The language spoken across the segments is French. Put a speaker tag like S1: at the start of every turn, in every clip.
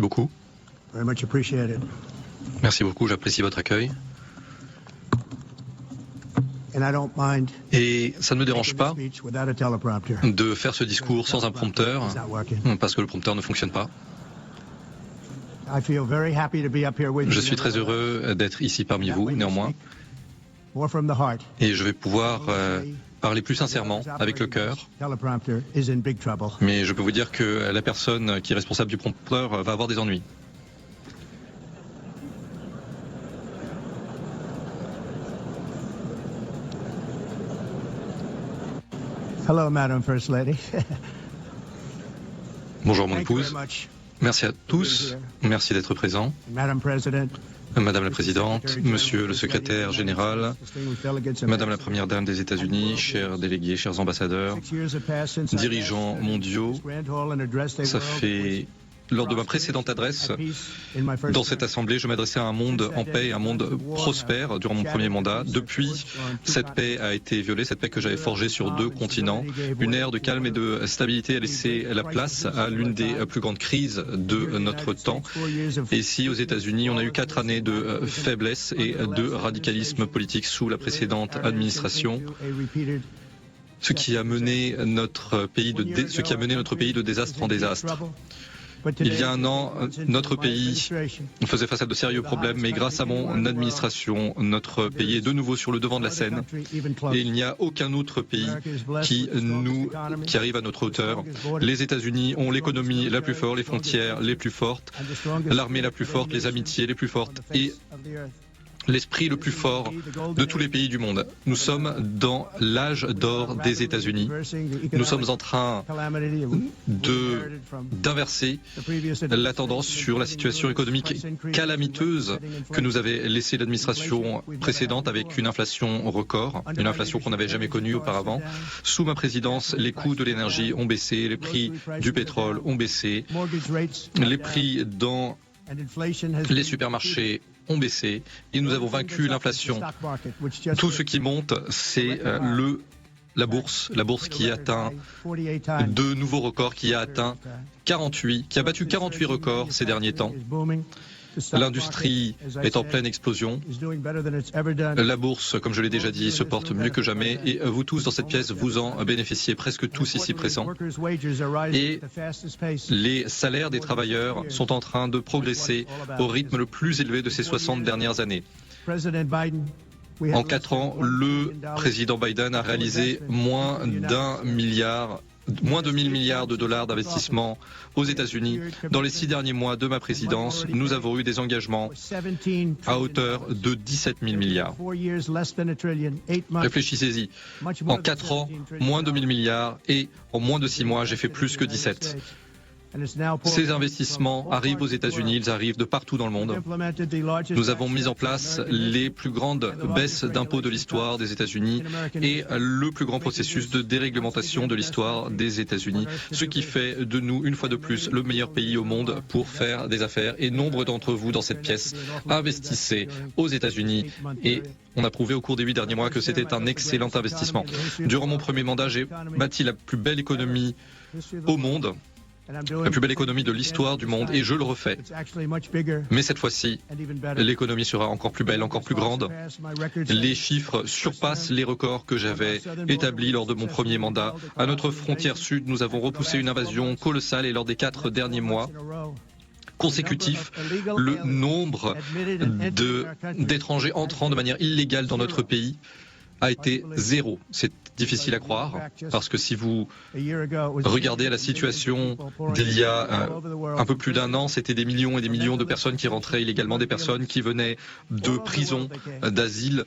S1: Beaucoup.
S2: Very much appreciated.
S1: Merci beaucoup, j'apprécie votre accueil.
S2: And I don't mind
S1: Et ça ne me dérange pas
S2: speech without a teleprompter.
S1: de faire ce discours sans un prompteur,
S2: It's not working.
S1: parce que le prompteur ne fonctionne pas.
S2: I feel very happy to be up here with you.
S1: Je suis très heureux d'être ici parmi vous, néanmoins,
S2: More from the heart.
S1: et je vais pouvoir parler plus sincèrement, avec le cœur.
S2: Teleprompter is in big trouble.
S1: Mais je peux vous dire que la personne qui est responsable du prompteur va avoir des ennuis.
S2: Hello, Madam First Lady.
S1: Bonjour mon
S2: Thank you very
S1: épouse.
S2: much,
S1: Merci à tous. Merci d'être présents.
S2: Madam President.
S1: Madame la Présidente, Monsieur le Secrétaire Général, Madame la Première Dame des États-Unis, chers délégués, chers ambassadeurs, dirigeants mondiaux, ça fait... Lors de ma précédente adresse dans cette assemblée, je m'adressais à un monde en paix, un monde prospère durant mon premier mandat. Depuis, cette paix a été violée, cette paix que j'avais forgée sur 2 continents. Une ère de calme et de stabilité a laissé la place à l'une des plus grandes crises de notre temps. Et ici, aux États-Unis, on a eu 4 années de faiblesse et de radicalisme politique sous la précédente administration. Ce qui a mené notre pays de désastre en désastre. Il y a un an, notre pays faisait face à de sérieux problèmes, mais grâce à mon administration, notre pays est de nouveau sur le devant de la scène. Et il n'y a aucun autre pays qui arrive à notre hauteur. Les États-Unis ont l'économie la plus forte, les frontières les plus fortes, l'armée la plus forte, les amitiés les plus fortes et l'esprit le plus fort de tous les pays du monde. Nous sommes dans l'âge d'or des États-Unis. Nous sommes en train d'inverser la tendance sur la situation économique calamiteuse que nous avait laissée l'administration précédente avec une inflation record, une inflation qu'on n'avait jamais connue auparavant. Sous ma présidence, les coûts de l'énergie ont baissé, les prix du pétrole ont baissé, les prix dans les supermarchés ont baissé et nous avons vaincu l'inflation. Tout ce qui monte, c'est la bourse qui atteint de nouveaux records, qui a battu 48 records ces derniers temps. L'industrie est en pleine explosion. La bourse, comme je l'ai déjà dit, se porte mieux que jamais et vous tous dans cette pièce, vous en bénéficiez, presque tous ici présents. Et les salaires des travailleurs sont en train de progresser au rythme le plus élevé de ces 60 dernières années. En 4 ans, le président Biden a réalisé moins de 1 000 milliards de dollars d'investissement aux États-Unis. Dans les 6 derniers mois de ma présidence, nous avons eu des engagements à hauteur de 17 000 milliards. Réfléchissez-y. En 4 ans, moins de 1 000 milliards et en moins de 6 mois, j'ai fait plus que 17. Ces investissements arrivent aux États-Unis, ils arrivent de partout dans le monde. Nous avons mis en place les plus grandes baisses d'impôts de l'histoire des États-Unis et le plus grand processus de déréglementation de l'histoire des États-Unis, ce qui fait de nous, une fois de plus, le meilleur pays au monde pour faire des affaires. Et nombre d'entre vous dans cette pièce investissaient aux États-Unis et on a prouvé au cours des 8 derniers mois que c'était un excellent investissement. Durant mon premier mandat, j'ai bâti la plus belle économie au monde, la plus belle économie de l'histoire du monde, et je le refais. Mais cette fois-ci, l'économie sera encore plus belle, encore plus grande. Les chiffres surpassent les records que j'avais établis lors de mon premier mandat. À notre frontière sud, nous avons repoussé une invasion colossale et lors des 4 derniers mois consécutifs, le nombre d'étrangers entrant de manière illégale dans notre pays a été 0. C'est difficile à croire, parce que si vous regardez la situation d'il y a un peu plus d'1 an, c'était des millions et des millions de personnes qui rentraient illégalement, des personnes qui venaient de prison, d'asile,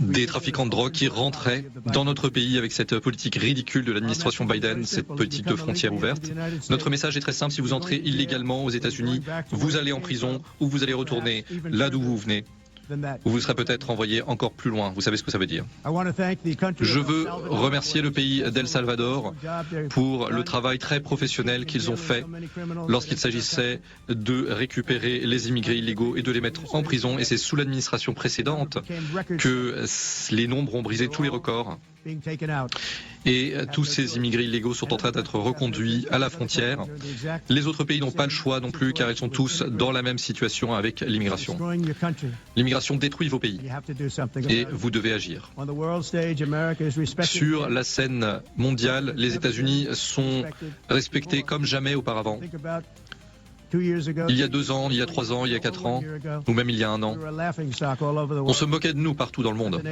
S1: des trafiquants de drogue qui rentraient dans notre pays avec cette politique ridicule de l'administration Biden, cette politique de frontières ouvertes. Notre message est très simple, si vous entrez illégalement aux États-Unis, vous allez en prison ou vous allez retourner là d'où vous venez. Ou vous serez peut-être envoyé encore plus loin. Vous savez ce que ça veut dire. Je veux remercier le pays d'El Salvador pour le travail très professionnel qu'ils ont fait lorsqu'il s'agissait de récupérer les immigrés illégaux et de les mettre en prison. Et c'est sous l'administration précédente que les nombres ont brisé tous les records. et tous ces immigrés illégaux sont en train d'être reconduits à la frontière. Les autres pays n'ont pas le choix non plus car ils sont tous dans la même situation avec l'immigration. L'immigration détruit vos pays et vous devez agir. Sur la scène mondiale, les États-Unis sont respectés comme jamais auparavant. Il y a 2 ans, il y a 3 ans, il y a 4 ans, ou même il y a 1 an, on se moquait de nous partout dans le monde.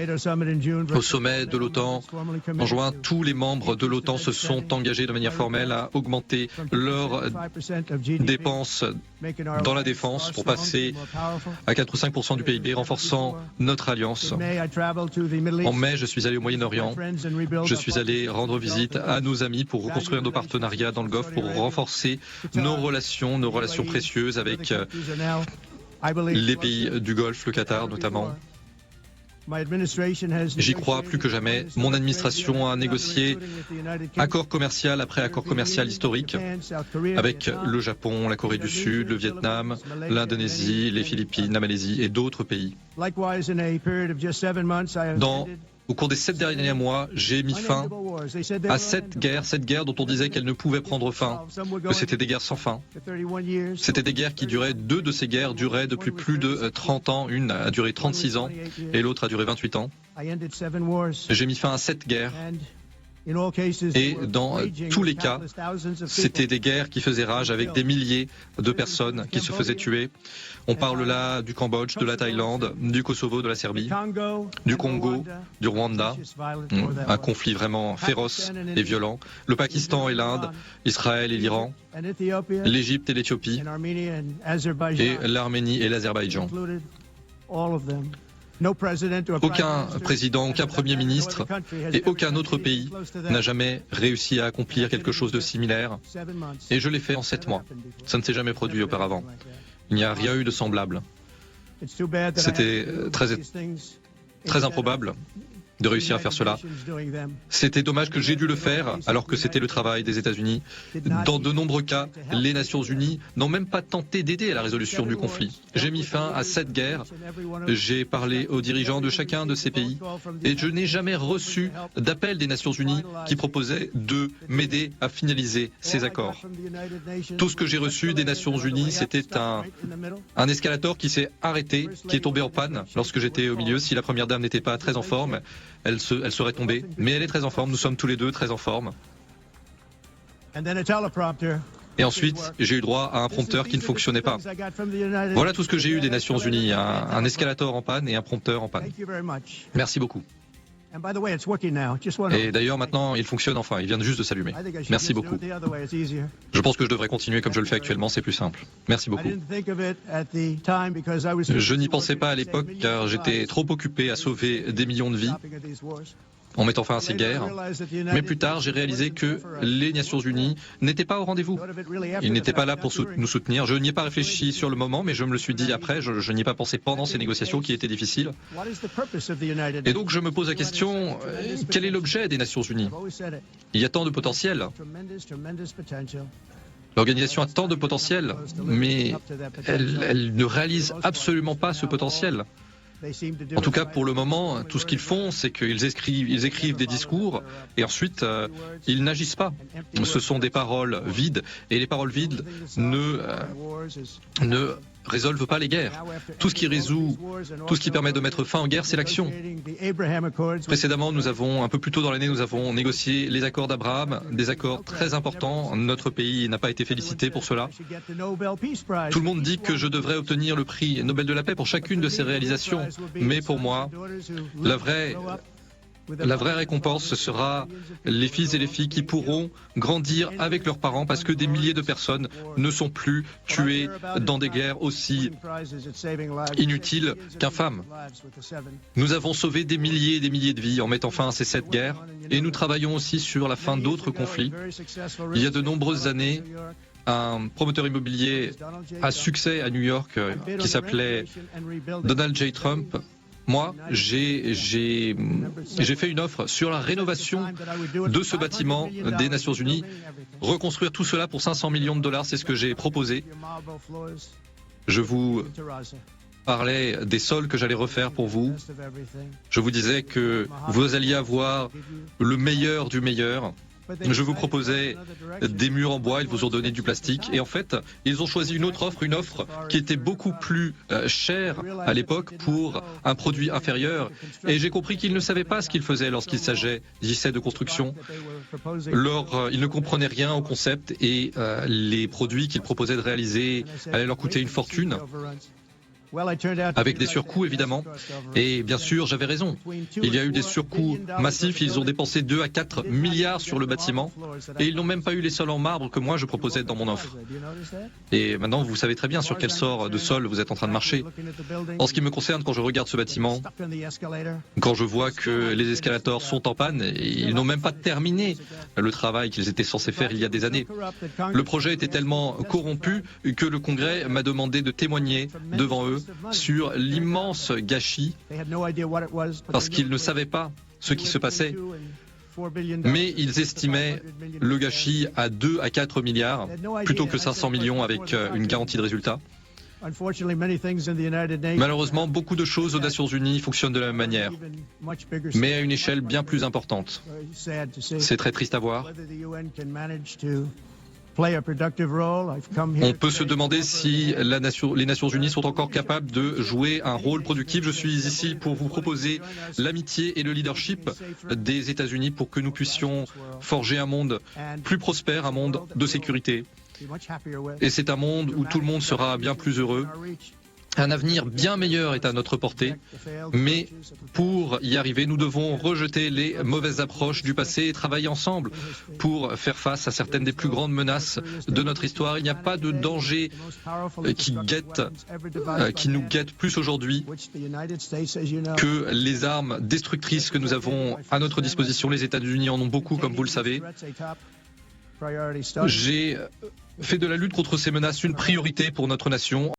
S1: Au sommet de l'OTAN, en juin, tous les membres de l'OTAN se sont engagés de manière formelle à augmenter leurs dépenses dans la défense pour passer à 4 ou 5% du PIB, renforçant notre alliance. En mai, je suis allé au Moyen-Orient. Je suis allé rendre visite à nos amis pour reconstruire nos partenariats dans le Golfe, pour renforcer nos relations précieuses avec les pays du Golfe, le Qatar notamment. J'y crois plus que jamais. Mon administration a négocié accord commercial après accord commercial historique avec le Japon, la Corée du Sud, le Vietnam, l'Indonésie, les Philippines, la Malaisie et d'autres pays. Au cours des 7 derniers mois, j'ai mis fin à cette guerre dont on disait qu'elle ne pouvait prendre fin, que c'était des guerres sans fin. C'était des guerres qui duraient, 2 de ces guerres duraient depuis plus de 30 ans, une a duré 36 ans et l'autre a duré 28 ans. J'ai mis fin à 7 guerres. Et dans tous les cas, c'était des guerres qui faisaient rage avec des milliers de personnes qui se faisaient tuer. On parle là du Cambodge, de la Thaïlande, du Kosovo, de la Serbie, du Congo, du Rwanda, un conflit vraiment féroce et violent, le Pakistan et l'Inde, Israël et l'Iran, l'Égypte et l'Éthiopie, et l'Arménie et l'Azerbaïdjan. Aucun président, aucun premier ministre et aucun autre pays n'a jamais réussi à accomplir quelque chose de similaire. Et je l'ai fait en 7 mois. Ça ne s'est jamais produit auparavant. Il n'y a rien eu de semblable. C'était très improbable de réussir à faire cela. C'était dommage que j'ai dû le faire alors que c'était le travail des États-Unis. Dans de nombreux cas, les Nations Unies n'ont même pas tenté d'aider à la résolution du conflit. J'ai mis fin à 7 guerres, j'ai parlé aux dirigeants de chacun de ces pays et je n'ai jamais reçu d'appel des Nations Unies qui proposait de m'aider à finaliser ces accords. Tout ce que j'ai reçu des Nations Unies, c'était un escalator qui s'est arrêté, qui est tombé en panne lorsque j'étais au milieu. Si la première dame n'était pas très en forme, elle serait tombée, mais elle est très en forme, nous sommes tous les deux très en forme. Et ensuite, j'ai eu droit à un prompteur qui ne fonctionnait pas. Voilà tout ce que j'ai eu des Nations Unies, un escalator en panne et un prompteur en panne. Merci beaucoup. Et d'ailleurs, maintenant, il fonctionne enfin, il vient juste de s'allumer. Merci beaucoup. Je pense que je devrais continuer comme je le fais actuellement, c'est plus simple. Merci beaucoup. Je n'y pensais pas à l'époque car j'étais trop occupé à sauver des millions de vies en mettant fin à ces guerres. Mais plus tard, j'ai réalisé que les Nations Unies n'étaient pas au rendez-vous. Ils n'étaient pas là pour nous soutenir. Je n'y ai pas réfléchi sur le moment, mais je me le suis dit après. Je n'y ai pas pensé pendant ces négociations qui étaient difficiles. Et donc, je me pose la question, quel est l'objet des Nations Unies? Il y a tant de potentiel. L'organisation a tant de potentiel, mais elle ne réalise absolument pas ce potentiel. En tout cas, pour le moment, tout ce qu'ils font, c'est qu'ils écrivent des discours et ensuite, ils n'agissent pas. Ce sont des paroles vides et les paroles vides ne résolvent pas les guerres. Tout ce qui permet de mettre fin aux guerres, c'est l'action. Précédemment, un peu plus tôt dans l'année, nous avons négocié les accords d'Abraham, des accords très importants. Notre pays n'a pas été félicité pour cela. Tout le monde dit que je devrais obtenir le prix Nobel de la paix pour chacune de ces réalisations. Mais pour moi, la vraie récompense, ce sera les fils et les filles qui pourront grandir avec leurs parents parce que des milliers de personnes ne sont plus tuées dans des guerres aussi inutiles qu'infâmes. Nous avons sauvé des milliers et des milliers de vies en mettant fin à ces 7 guerres et nous travaillons aussi sur la fin d'autres conflits. Il y a de nombreuses années, un promoteur immobilier à succès à New York qui s'appelait Donald J. Trump. Moi, j'ai fait une offre sur la rénovation de ce bâtiment des Nations Unies. Reconstruire tout cela pour $500 millions, c'est ce que j'ai proposé. Je vous parlais des sols que j'allais refaire pour vous. Je vous disais que vous alliez avoir le meilleur du meilleur. Je vous proposais des murs en bois, ils vous ont donné du plastique. Et en fait, ils ont choisi une offre qui était beaucoup plus chère à l'époque pour un produit inférieur. Et j'ai compris qu'ils ne savaient pas ce qu'ils faisaient lorsqu'il s'agissait de construction. Ils ne comprenaient rien au concept et les produits qu'ils proposaient de réaliser allaient leur coûter une fortune. Avec des surcoûts évidemment, et bien sûr j'avais raison. Il y a eu des surcoûts massifs, ils ont dépensé 2 à 4 milliards sur le bâtiment et ils n'ont même pas eu les sols en marbre que moi je proposais dans mon offre. Et maintenant vous savez très bien sur quel sort de sol vous êtes en train de marcher. En ce qui me concerne, quand je regarde ce bâtiment, quand je vois que les escalators sont en panne, ils n'ont même pas terminé le travail qu'ils étaient censés faire il y a des années. Le projet était tellement corrompu que le Congrès m'a demandé de témoigner devant eux sur l'immense gâchis parce qu'ils ne savaient pas ce qui se passait. Mais ils estimaient le gâchis à 2 à 4 milliards plutôt que 500 millions avec une garantie de résultat. Malheureusement, beaucoup de choses aux Nations Unies fonctionnent de la même manière, mais à une échelle bien plus importante. C'est très triste à voir. On peut se demander si les Nations Unies sont encore capables de jouer un rôle productif. Je suis ici pour vous proposer l'amitié et le leadership des États-Unis pour que nous puissions forger un monde plus prospère, un monde de sécurité. Et c'est un monde où tout le monde sera bien plus heureux. Un avenir bien meilleur est à notre portée, mais pour y arriver, nous devons rejeter les mauvaises approches du passé et travailler ensemble pour faire face à certaines des plus grandes menaces de notre histoire. Il n'y a pas de danger qui nous guette plus aujourd'hui que les armes destructrices que nous avons à notre disposition. Les États-Unis en ont beaucoup, comme vous le savez. J'ai fait de la lutte contre ces menaces une priorité pour notre nation.